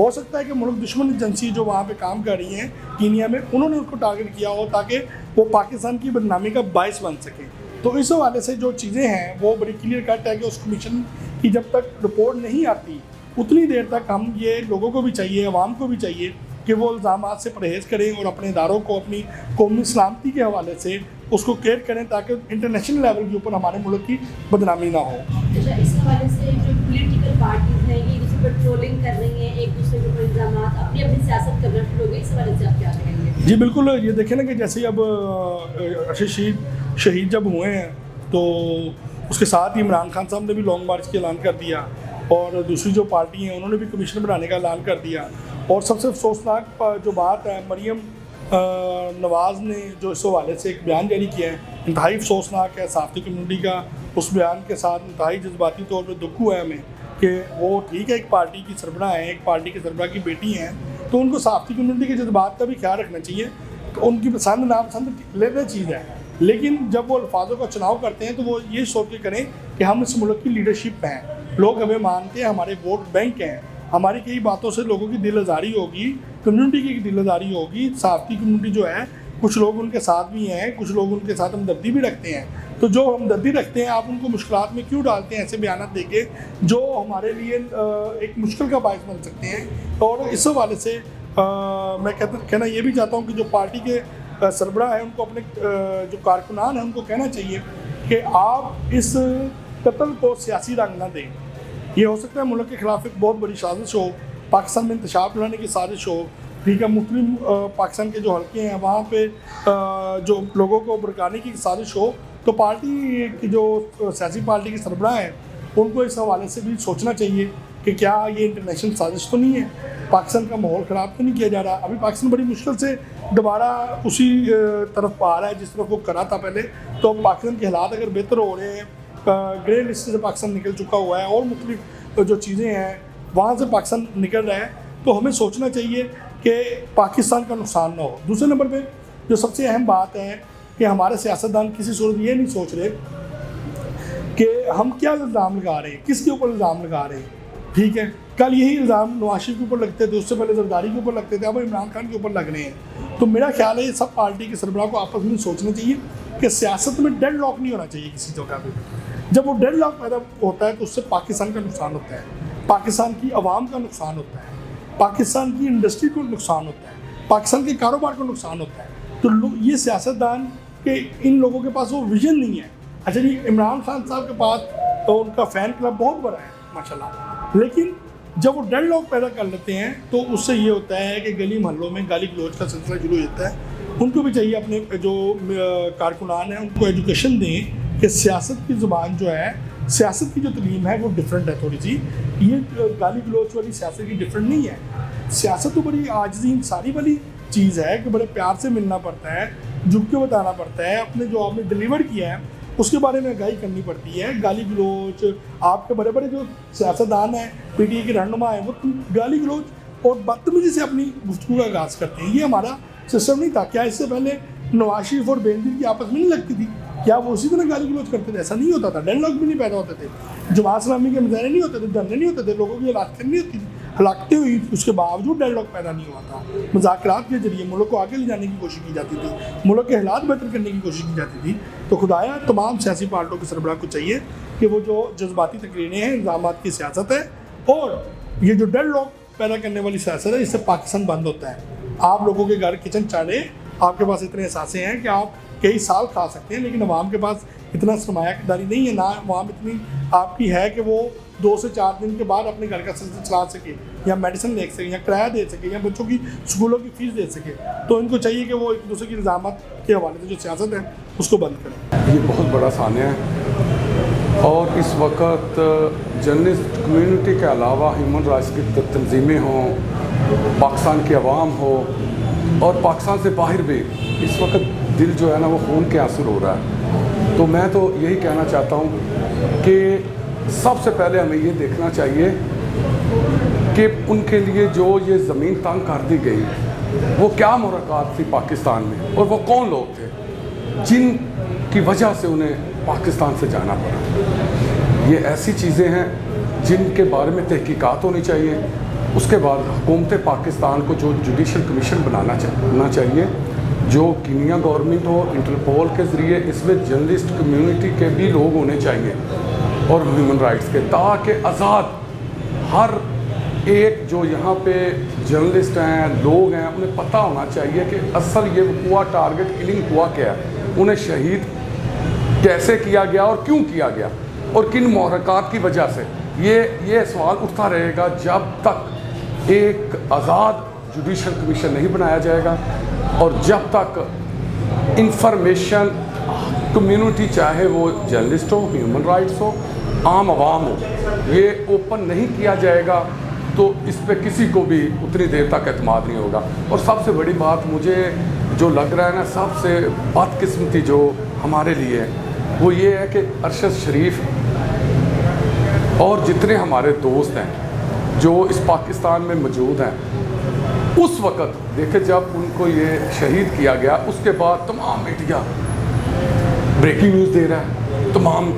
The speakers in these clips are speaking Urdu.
ہو سکتا ہے کہ ملک دشمن ایجنسی جو وہاں پہ کام کر رہی ہیں کینیا میں انہوں نے ان کو ٹارگٹ کیا ہو تاکہ وہ پاکستان کی بدنامی کا باعث بن سکے. تو اس حوالے سے جو چیزیں ہیں وہ بڑی کلیئر کٹ ہے کہ اس کمیشن کی جب تک رپورٹ نہیں آتی اتنی دیر تک ہم یہ لوگوں کو بھی چاہیے, عوام کو بھی چاہیے کہ وہ الزامات سے پرہیز کریں اور اپنے اداروں کو اپنی قومی سلامتی کے حوالے سے اس کو کیئر کریں تاکہ انٹرنیشنل لیول کے اوپر ہمارے ملک کی بدنامی نہ ہو. اچھا, اس حوالے سے جو پولیٹیکل پارٹیز ہیں یہ دوسرے پر ٹرولنگ کر رہی ہیں, ایک دوسرے کے اوپر الزامات, اپنی اپنی سیاست کرنا شروع ہو گئی, اس حوالے سے آپ کیا کہیں گے؟ جی بالکل, یہ دیکھیں نا کہ جیسے اب ارشد شہید جب ہوئے ہیں تو اس کے ساتھ ہی عمران خان صاحب نے بھی لانگ مارچ کا اعلان کر دیا اور دوسری جو پارٹی ہیں انہوں نے بھی کمیشن بنانے کا اعلان کر دیا. اور سب سے افسوسناک جو بات ہے, مریم نواز نے جو اس حوالے سے ایک بیان جاری کیا ہے, انتہائی افسوسناک ہے. صحافتی کمیونٹی کا اس بیان کے ساتھ انتہائی جذباتی طور پہ دکھ ہوا ہے ہمیں کہ وہ ٹھیک ہے ایک پارٹی کی سربراہ ہیں, ایک پارٹی کے سربراہ کی بیٹی ہیں, تو ان کو صحافتی کمیونٹی کے جذبات کا بھی خیال رکھنا چاہیے. ان کی پسند ناپسند لینا چیز ہے, لیکن جب وہ الفاظوں کا چناؤ کرتے ہیں تو وہ یہ سوچ کے کریں کہ ہم اس ملک کی لیڈرشپ میں ہیں, لوگ ہمیں مانتے ہیں, ہمارے ووٹ بینک ہیں, ہماری کئی باتوں سے لوگوں کی دل آزاری ہوگی, کمیونٹی کی دل آزاری ہوگی. صحافتی کمیونٹی جو ہے کچھ لوگ ان کے ساتھ بھی ہیں, کچھ لوگ ان کے ساتھ ہمدردی بھی رکھتے ہیں. تو جو ہمدردی رکھتے ہیں آپ ان کو مشکلات میں کیوں ڈالتے ہیں ایسے بیانات دے کے جو ہمارے لیے ایک مشکل کا باعث بن سکتے ہیں. اور اس حوالے سے میں کہنا یہ بھی چاہتا ہوں کہ جو پارٹی کے سربراہ ہیں ان کو اپنے جو کارکنان ہیں ان کو کہنا چاہیے کہ آپ اس قتل کو سیاسی رنگ نہ دیں. یہ ہو سکتا ہے ملک کے خلاف ایک بہت بڑی سازش ہو, پاکستان میں انتشار پھیلانے کی سازش ہو, ٹھیک ہے, مختلف پاکستان کے جو حلقے ہیں وہاں پہ جو لوگوں کو بھڑکانے کی سازش ہو, تو پارٹی کی جو سیاسی پارٹی کے سربراہ ہیں ان کو اس حوالے سے بھی سوچنا چاہیے کہ کیا یہ انٹرنیشنل سازش تو نہیں ہے, پاکستان کا ماحول خراب تو نہیں کیا جا رہا. ابھی پاکستان بڑی مشکل سے دوبارہ اسی طرف آ رہا ہے جس طرف وہ کرا تھا پہلے. تو پاکستان کے حالات اگر بہتر ہو رہے ہیں, گرے لسٹ سے پاکستان نکل چکا ہوا ہے اور مختلف جو چیزیں ہیں وہاں سے پاکستان نکل رہا ہے, تو ہمیں سوچنا چاہیے کہ پاکستان کا نقصان نہ ہو. دوسرے نمبر پہ جو سب سے اہم بات ہے کہ ہمارے سیاستدان کسی صورت یہ نہیں سوچ رہے کہ ہم کیا الزام لگا رہے ہیں, کس کے اوپر الزام لگا رہے ہیں. ٹھیک ہے, کل یہی الزام نواز شریف کے اوپر لگتے تھے, اس سے پہلے زرداری کے اوپر لگتے تھے, اب عمران خان کے اوپر لگ رہے ہیں. تو میرا خیال ہے یہ سب پارٹی کے سربراہ کو آپس میں سوچنا چاہیے کہ سیاست میں ڈیڈ لاک نہیں ہونا چاہیے کسی جگہ پہ. جب وہ ڈیڈ لاک پیدا ہوتا ہے تو اس سے پاکستان کا نقصان ہوتا ہے, پاکستان کی عوام کا نقصان ہوتا ہے, پاکستان کی انڈسٹری کو نقصان ہوتا ہے, پاکستان کے کاروبار کو نقصان ہوتا ہے. تو یہ سیاستدان کہ ان لوگوں کے پاس وہ ویژن نہیں ہے. اچھا جی, عمران خان صاحب کے پاس تو ان کا فین کلب بہت بڑا ہے ماشاءاللہ, لیکن جب وہ ڈیڈ لاک پیدا کر لیتے ہیں تو اس سے یہ ہوتا ہے کہ گلی محلوں میں گالی گلوچ کا سلسلہ شروع ہو جاتا ہے. ان کو بھی چاہیے اپنے جو کارکنان ہیں ان کو ایجوکیشن دیں کہ سیاست کی زبان جو ہے, سیاست کی جو تعلیم ہے وہ ڈفرینٹ ہے تھوڑی سی. یہ گالی گلوچ والی سیاست کی ڈفرینٹ نہیں ہے. سیاست تو بڑی عاجزی انصاری والی چیز ہے کہ بڑے پیار سے ملنا پڑتا ہے, جھک کے بتانا پڑتا ہے, اپنے جو آپ نے ڈلیور کیا ہے اس کے بارے میں آگاہی کرنی پڑتی ہے. گالی گلوچ, آپ کے بڑے بڑے جو سیاستدان ہیں, پی ٹی آئی کے رہنما ہیں, وہ گالی گلوچ اور بدتمیزی سے اپنی گفتگو کا آغاز کرتے ہیں. یہ ہمارا سسٹم نہیں تھا. کیا اس سے پہلے نواز شریف اور بینظیر کی آپس میں نہیں لگتی تھی؟ کیا وہ اسی طرح گالی گلوچ کرتے تھے؟ ایسا نہیں ہوتا تھا. ڈیڈ لاک بھی نہیں پیدا ہوتے تھے, جماعت اسلامی کے مظاہرے نہیں ہوتے تھے, دھرنے نہیں ہوتے تھے, لوگوں کی ہلاکتیں نہیں ہوتی تھی. ہلاکتیں ہوئی اس کے باوجود ڈیڈ لاک پیدا نہیں ہوا تھا. مذاکرات کے ذریعے ملک کو آگے لے جانے کی کوشش کی جاتی تھی, ملک کے حالات بہتر کرنے کی کوشش کی جاتی تھی. تو خدایا تمام سیاسی پارٹیوں کے سربراہ کو چاہیے کہ وہ جو جذباتی تقریریں ہیں, الزامات کی سیاست ہے اور یہ جو ڈیڈ لاک پیدا کرنے والی سیاست ہے, اس سے پاکستان بند ہوتا ہے. آپ لوگوں کے گھر کچن چاڑے, آپ کے پاس اتنے اثاثے ہیں کہ آپ کئی سال کھا سکتے ہیں, لیکن عوام کے پاس اتنا سرمایہ داری نہیں ہے, نہ عوام اتنی آپ کی ہے کہ وہ 2 سے 4 دن کے بعد اپنے گھر کا سلسلہ چلا سکے, یا میڈیسن لے سکے, یا کرایہ دے سکے, یا بچوں کی اسکولوں کی فیس دے سکے. تو ان کو چاہیے کہ وہ ایک دوسرے کی الزامات کے حوالے سے جو سیاست ہے اس کو بند کریں. یہ بہت بڑا سانحہ ہے اور اس وقت جرنلسٹ کمیونٹی کے علاوہ ہیومن رائٹس کی تنظیمیں ہوں, پاکستان کی عوام ہو اور پاکستان سے باہر بھی اس وقت دل جو ہے نا وہ خون کے آنسو رو رہا ہے. تو میں تو یہی کہنا چاہتا ہوں کہ سب سے پہلے ہمیں یہ دیکھنا چاہیے کہ ان کے لیے جو یہ زمین تنگ کر دی گئی وہ کیا محرکات تھی پاکستان میں, اور وہ کون لوگ تھے جن کی وجہ سے انہیں پاکستان سے جانا پڑا. یہ ایسی چیزیں ہیں جن کے بارے میں تحقیقات ہونی چاہیے, اس کے بعد حکومت پاکستان کو جو جوڈیشل کمیشن بنانا چاہیے جو کینیا گورنمنٹ ہو انٹرپول کے ذریعے اس میں جرنلسٹ کمیونٹی کے بھی لوگ ہونے چاہیے اور ہیومن رائٹس کے، تاکہ آزاد ہر ایک جو یہاں پہ جرنلسٹ ہیں لوگ ہیں انہیں پتہ ہونا چاہیے کہ اصل یہ ہوا ٹارگٹ کلنگ ہوا کیا ہے، انہیں شہید کیسے کیا گیا اور کیوں کیا گیا اور کن محرکات کی وجہ سے۔ یہ سوال اٹھتا رہے گا جب تک ایک آزاد جوڈیشل کمیشن نہیں بنایا جائے گا اور جب تک انفارمیشن کمیونٹی چاہے وہ جرنلسٹ ہو، ہیومن رائٹس ہو، عام عوام ہو، یہ اوپن نہیں کیا جائے گا تو اس پہ کسی کو بھی اتنی دیر تک اعتماد نہیں ہوگا۔ اور سب سے بڑی بات مجھے جو لگ رہا ہے نا، سب سے بدقسمتی جو ہمارے لیے وہ یہ ہے کہ ارشد شریف اور جتنے ہمارے دوست ہیں جو اس پاکستان میں موجود ہیں، اس وقت دیکھیں جب ان کو یہ شہید کیا گیا اس کے بعد تمام میڈیا بریکنگ نیوز دے رہا ہے، تمام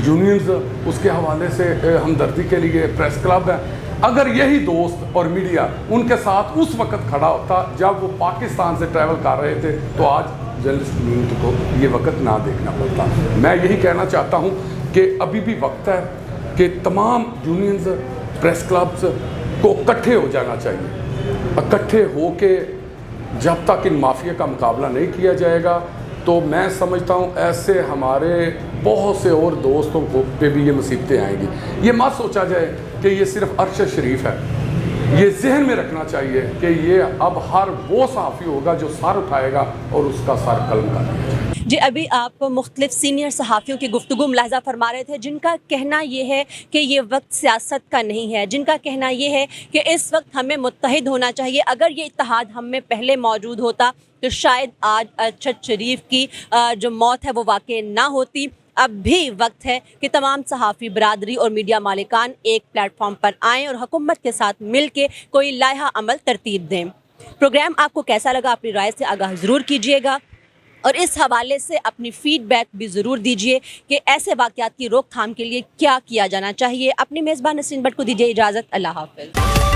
یونینز اس کے حوالے سے ہمدردی کے لیے پریس کلب ہے۔ اگر یہی دوست اور میڈیا ان کے ساتھ اس وقت کھڑا ہوتا جب وہ پاکستان سے ٹریول کر رہے تھے تو آج جرنلسٹ کمیونٹی کو یہ وقت نہ دیکھنا پڑتا۔ میں یہی کہنا چاہتا ہوں کہ ابھی بھی وقت ہے کہ تمام یونینز پریس کلبز کو اکٹھے ہو جانا چاہیے، اکٹھے ہو کے جب تک ان مافیا کا مقابلہ نہیں کیا جائے گا تو میں سمجھتا ہوں ایسے ہمارے بہت سے اور دوستوں کو پہ بھی یہ مصیبتیں آئیں گی۔ یہ مت سوچا جائے کہ یہ صرف ارشد شریف ہے، یہ ذہن میں رکھنا چاہیے کہ یہ اب ہر وہ صحافی ہوگا جو سر اٹھائے گا اور اس کا سر قلم کر دیا جائے۔ جی، ابھی آپ مختلف سینئر صحافیوں کی گفتگو ملاحظہ فرما رہے تھے جن کا کہنا یہ ہے کہ یہ وقت سیاست کا نہیں ہے، جن کا کہنا یہ ہے کہ اس وقت ہمیں متحد ہونا چاہیے۔ اگر یہ اتحاد ہم میں پہلے موجود ہوتا تو شاید آج ارشد شریف کی جو موت ہے وہ واقع نہ ہوتی۔ اب بھی وقت ہے کہ تمام صحافی برادری اور میڈیا مالکان ایک پلیٹ فارم پر آئیں اور حکومت کے ساتھ مل کے کوئی لائحہ عمل ترتیب دیں۔ پروگرام آپ کو کیسا لگا اپنی رائے سے آگاہ ضرور کیجیے گا اور اس حوالے سے اپنی فیڈ بیک بھی ضرور دیجیے کہ ایسے واقعات کی روک تھام کے لیے کیا کیا جانا چاہیے۔ اپنی میزبان نسرین بٹ کو دیجیے اجازت، اللہ حافظ۔